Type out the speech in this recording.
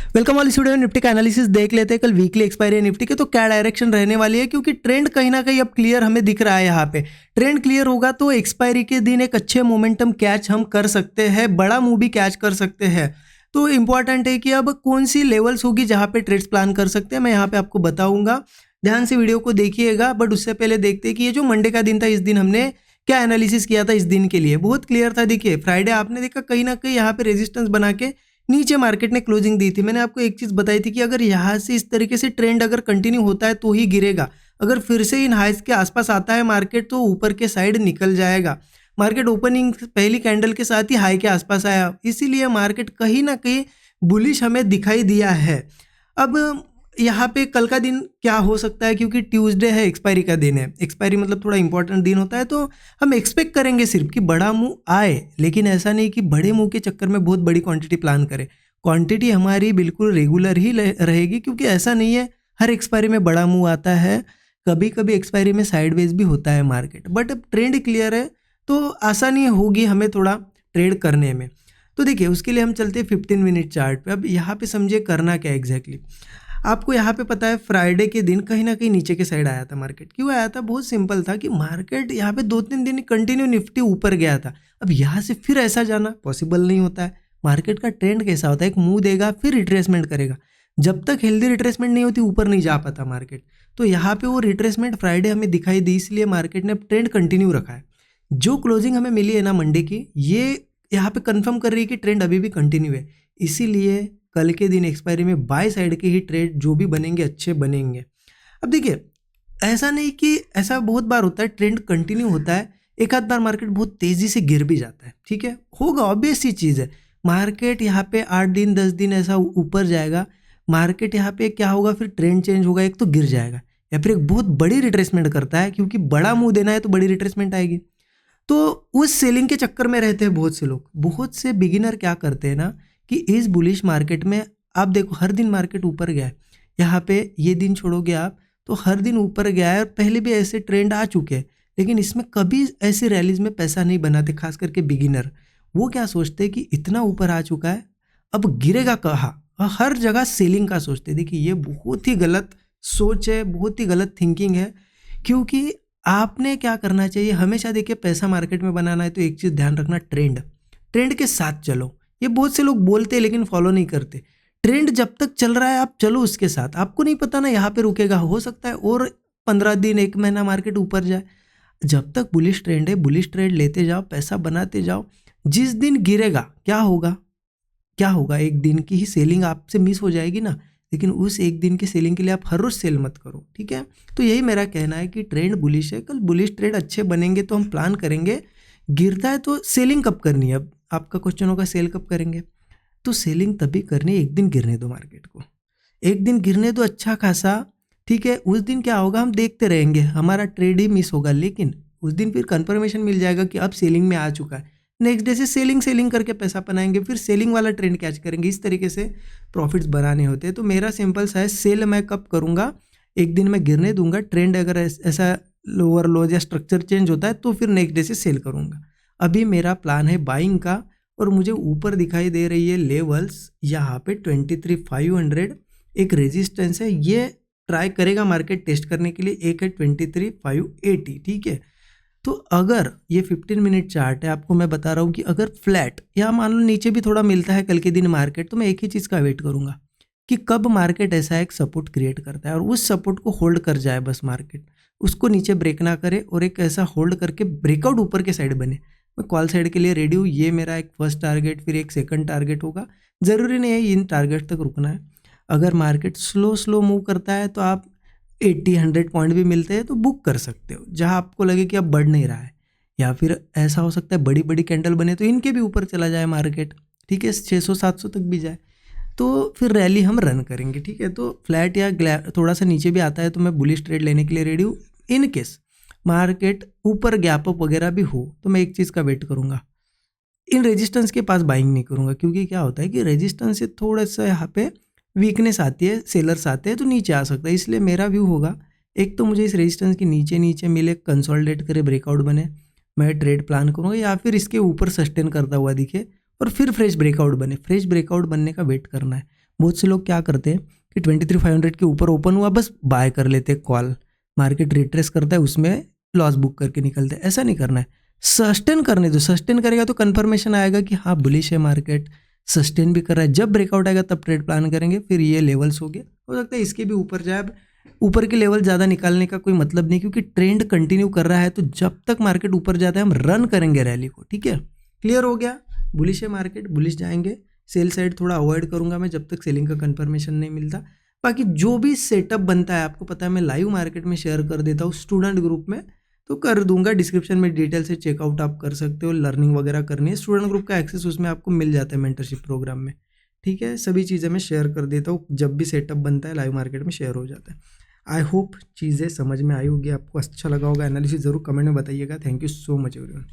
Welcome all student. Nifty का analysis देख लेते हैं कल वीकली एक्सपायरी निफ्टी के, तो क्या डायरेक्शन रहने वाली है, क्योंकि ट्रेंड कहीं ना कहीं अब क्लियर हमें दिख रहा है। यहाँ पे ट्रेंड क्लियर होगा तो एक्सपायरी के दिन एक अच्छे मोमेंटम कैच हम कर सकते हैं, बड़ा मूव भी कैच कर सकते हैं। तो इंपॉर्टेंट है कि अब कौन सी लेवल्स होगी जहाँ पे ट्रेड्स प्लान कर सकते हैं, मैं यहाँ पे आपको बताऊंगा। ध्यान से वीडियो को देखिएगा। बट उससे पहले देखते हैं कि ये जो मंडे का दिन था, इस दिन हमने क्या एनालिसिस किया था। इस दिन के लिए बहुत क्लियर था। देखिए फ्राइडे आपने देखा कहीं ना कहीं यहाँ पे रेजिस्टेंस बना के नीचे मार्केट ने क्लोजिंग दी थी। मैंने आपको एक चीज़ बताई थी कि अगर यहाँ से इस तरीके से ट्रेंड अगर कंटिन्यू होता है तो ही गिरेगा। अगर फिर से इन हाइस के आसपास आता है मार्केट तो ऊपर के साइड निकल जाएगा। मार्केट ओपनिंग पहली कैंडल के साथ ही हाई के आसपास आया, इसीलिए मार्केट कहीं ना कहीं बुलिश हमें दिखाई दिया है। अब यहाँ पे कल का दिन क्या हो सकता है, क्योंकि ट्यूसडे है, एक्सपायरी का दिन है। एक्सपायरी मतलब थोड़ा इंपॉर्टेंट दिन होता है, तो हम एक्सपेक्ट करेंगे सिर्फ कि बड़ा मूव आए, लेकिन ऐसा नहीं कि बड़े मूव के चक्कर में बहुत बड़ी क्वांटिटी प्लान करें। क्वांटिटी हमारी बिल्कुल रेगुलर ही रहेगी, क्योंकि ऐसा नहीं है हर एक्सपायरी में बड़ा मूव आता है। कभी कभी एक्सपायरी में साइडवेज भी होता है मार्केट। बट अब ट्रेंड क्लियर है तो आसानी होगी हमें थोड़ा ट्रेड करने में। तो देखिए उसके लिए हम चलते हैं 15 मिनट चार्ट पे। अब यहाँ पे समझिए करना क्या एग्जैक्टली। आपको यहाँ पे पता है फ्राइडे के दिन कहीं ना कहीं नीचे के साइड आया था मार्केट। क्यों आया था? बहुत सिंपल था कि मार्केट यहाँ पे 2-3 दिन कंटिन्यू निफ्टी ऊपर गया था। अब यहाँ से फिर ऐसा जाना पॉसिबल नहीं होता है। मार्केट का ट्रेंड कैसा होता है, एक मुंह देगा फिर रिट्रेसमेंट करेगा। जब तक हेल्दी रिट्रेसमेंट नहीं होती ऊपर नहीं जा पाता मार्केट। तो यहाँ पे वो रिट्रेसमेंट फ्राइडे हमें दिखाई दी, इसलिए मार्केट ने ट्रेंड कंटिन्यू रखा है। जो क्लोजिंग हमें मिली है ना मंडे की, ये यहाँ पे कंफर्म कर रही है कि ट्रेंड अभी भी कंटिन्यू है। इसीलिए कल के दिन एक्सपायरी में बाय साइड के ही ट्रेड जो भी बनेंगे अच्छे बनेंगे। अब देखिए ऐसा नहीं कि ऐसा बहुत बार होता है ट्रेंड कंटिन्यू होता है, एक आध बार मार्केट बहुत तेजी से गिर भी जाता है। ठीक है, होगा, ऑब्वियस सी चीज़ है। मार्केट यहाँ पे 8 दिन 10 दिन ऐसा ऊपर जाएगा, मार्केट यहाँ पे क्या होगा, फिर ट्रेंड चेंज होगा, एक तो गिर जाएगा या फिर एक बहुत बड़ी रिट्रेसमेंट करता है, क्योंकि बड़ा मुंह देना है तो बड़ी रिट्रेसमेंट आएगी। तो उस सेलिंग के चक्कर में रहते हैं बहुत से लोग। बहुत से बिगिनर क्या करते हैं ना कि इस बुलिश मार्केट में आप देखो हर दिन मार्केट ऊपर गया है। यहाँ पे ये दिन छोड़ोगे आप तो हर दिन ऊपर गया है, और पहले भी ऐसे ट्रेंड आ चुके हैं, लेकिन इसमें कभी ऐसे रैलीज में पैसा नहीं बनाते, खास करके बिगिनर। वो क्या सोचते हैं कि इतना ऊपर आ चुका है अब गिरेगा कहाँ, हर जगह सेलिंग का सोचते हैं। देखिए ये बहुत ही गलत सोच है, बहुत ही गलत थिंकिंग है। क्योंकि आपने क्या करना चाहिए, हमेशा देखिए पैसा मार्केट में बनाना है तो एक चीज़ ध्यान रखना, ट्रेंड के साथ चलो। ये बहुत से लोग बोलते हैं लेकिन फॉलो नहीं करते। ट्रेंड जब तक चल रहा है आप चलो उसके साथ। आपको नहीं पता ना यहाँ पे रुकेगा, हो सकता है और 15 दिन 1 महीना मार्केट ऊपर जाए। जब तक बुलिश ट्रेंड है बुलिश ट्रेंड लेते जाओ, पैसा बनाते जाओ। जिस दिन गिरेगा क्या होगा, क्या होगा, एक दिन की ही सेलिंग आपसे मिस हो जाएगी ना। लेकिन उस एक दिन की सेलिंग के लिए आप हर रोज सेल मत करो। ठीक है, तो यही मेरा कहना है कि ट्रेंड बुलिश है, कल बुलिश ट्रेंड अच्छे बनेंगे तो हम प्लान करेंगे। गिरता है तो सेलिंग कब करनी है? अब आपका क्वेश्चन होगा सेल कब करेंगे, तो सेलिंग तभी करनी है, एक दिन गिरने दो मार्केट को, एक दिन गिरने दो अच्छा खासा। ठीक है, उस दिन क्या होगा हम देखते रहेंगे, हमारा ट्रेड ही मिस होगा, लेकिन उस दिन फिर कंफर्मेशन मिल जाएगा कि अब सेलिंग में आ चुका है। नेक्स्ट डे से सेलिंग करके पैसा बनाएंगे, फिर सेलिंग वाला ट्रेंड कैच करेंगे। इस तरीके से प्रॉफिट्स बनाने होते हैं। तो मेरा सिंपल सा है, सेल मैं कब करूँगा, एक दिन मैं गिरने दूंगा, ट्रेंड अगर ऐसा लोअर लो या स्ट्रक्चर चेंज होता है तो फिर नेक्स्ट डे से सेल करूँगा। अभी मेरा प्लान है बाइंग का, और मुझे ऊपर दिखाई दे रही है लेवल्स यहाँ पे 23,500 एक रेजिस्टेंस है, ये ट्राई करेगा मार्केट टेस्ट करने के लिए। एक है 23,580। ठीक है, तो अगर ये 15 मिनट चार्ट है, आपको मैं बता रहा हूँ कि अगर फ्लैट या मान लो नीचे भी थोड़ा मिलता है कल के दिन मार्केट, तो मैं एक ही चीज़ का वेट करूँगा कि कब मार्केट ऐसा एक सपोर्ट क्रिएट करता है और उस सपोर्ट को होल्ड कर जाए, बस मार्केट उसको नीचे ब्रेक ना करे और एक ऐसा होल्ड करके ब्रेकआउट ऊपर के साइड बने। मैं कॉल साइड के लिए रेडी हूँ। ये मेरा एक फर्स्ट टारगेट, फिर एक सेकंड टारगेट होगा। ज़रूरी नहीं है इन टारगेट तक रुकना है। अगर मार्केट स्लो मूव करता है तो आप 80-100 पॉइंट भी मिलते हैं तो बुक कर सकते हो, जहाँ आपको लगे कि अब बढ़ नहीं रहा है। या फिर ऐसा हो सकता है बड़ी बड़ी कैंडल बने तो इनके भी ऊपर चला जाए मार्केट। ठीक है, 600-700 तक भी जाए तो फिर रैली हम रन करेंगे। ठीक है, तो फ्लैट या थोड़ा सा नीचे भी आता है तो मैं बुलिश ट्रेड लेने के लिए रेडी हूँ। इन केस मार्केट ऊपर गैप अप वगैरह भी हो तो मैं एक चीज़ का वेट करूँगा, इन रेजिस्टेंस के पास बाइंग नहीं करूँगा। क्योंकि क्या होता है कि रेजिस्टेंस से थोड़ा सा यहाँ पे वीकनेस आती है, सेलर्स आते हैं तो नीचे आ सकता है। इसलिए मेरा व्यू होगा, एक तो मुझे इस रेजिस्टेंस के नीचे मिले, कंसोलिडेट करे, ब्रेकआउट बने, मैं ट्रेड प्लान करूँगा। या फिर इसके ऊपर सस्टेन करता हुआ दिखे और फिर फ्रेश ब्रेकआउट बने। फ्रेश ब्रेकआउट बनने का वेट करना है। बहुत से लोग क्या करते हैं कि 23,500 के ऊपर ओपन हुआ बस बाय कर लेते हैं कॉल, मार्केट रिट्रेस करता है उसमें लॉस बुक करके निकलते हैं। ऐसा नहीं करना है, सस्टेन करने दो। सस्टेन करेगा तो कन्फर्मेशन आएगा कि हाँ बुलिश है मार्केट, सस्टेन भी कर रहा है। जब ब्रेकआउट आएगा तब ट्रेड प्लान करेंगे। फिर ये लेवल्स हो गया, हो सकता है इसके भी ऊपर जाए। अब ऊपर के लेवल ज़्यादा निकालने का कोई मतलब नहीं, क्योंकि ट्रेंड कंटिन्यू कर रहा है। तो जब तक मार्केट ऊपर जाता है हम रन करेंगे रैली को, ठीक है। क्लियर हो गया, बुलिश है मार्केट, बुलिश जाएंगे। सेल साइड थोड़ा अवॉइड करूंगा मैं जब तक सेलिंग का कंफर्मेशन नहीं मिलता। बाकी जो भी सेटअप बनता है आपको पता है मैं लाइव मार्केट में शेयर कर देता हूँ स्टूडेंट ग्रुप में, तो कर दूंगा। डिस्क्रिप्शन में डिटेल से चेकआउट आप कर सकते हो। लर्निंग वगैरह करनी है, स्टूडेंट ग्रुप का एक्सेस उसमें आपको मिल जाता है मेंटरशिप प्रोग्राम में, ठीक है। सभी चीज़ें मैं शेयर कर देता हूँ, जब भी सेटअप बनता है लाइव मार्केट में शेयर हो जाता है। आई होप चीज़ें समझ में आई होगी, आपको अच्छा लगा होगा। एनालिसिस ज़रूर कमेंट में बताइएगा। Thank you so much everyone.